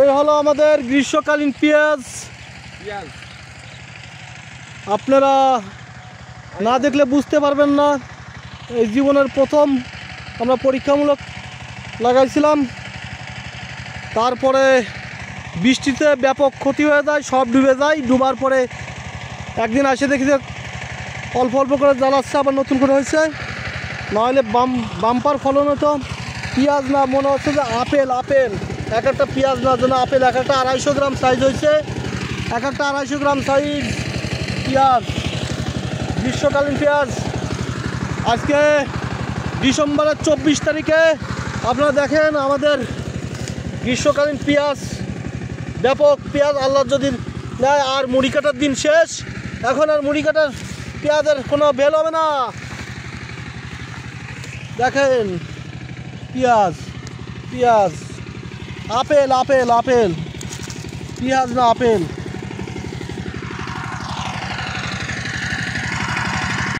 এই হলো আমাদের গ্রীষ্মকালীন পেঁয়াজ। আপনারা না দেখলে বুঝতে পারবেন না। এই জীবনের প্রথম আমরা পরীক্ষামূলক লাগাইছিলাম, তারপরে বৃষ্টিতে ব্যাপক ক্ষতি হয়ে যায়, সব ডুবে যায়। ডুবার পরে একদিন এসে দেখি যে অল্প অল্প করে জ্বালাচ্ছে, আবার নতুন করে হয়েছে। নাহলে বাম্পার ফলন হতো। পেঁয়াজ না, মনে হচ্ছে যে আপেল আপেল। এক একটা পেঁয়াজ না যেন আপেল। এক একটা 250 গ্রাম সাইজ হয়েছে, এক একটা 250 গ্রাম সাইজ পেঁয়াজ, গ্রীষ্মকালীন পেঁয়াজ। আজকে ডিসেম্বরের 24 তারিখে আপনারা দেখেন আমাদের গ্রীষ্মকালীন পেঁয়াজ, ব্যাপক পেঁয়াজ। আল্লাহ যদি নেয় আর মুড়ি কাটার দিন শেষ। এখন আর মুড়ি কাটার পেঁয়াজের কোনো বেল হবে না। দেখেন পেঁয়াজ পেঁয়াজ, আপেল আপেল আপেল, পেঁয়াজ না আপেল।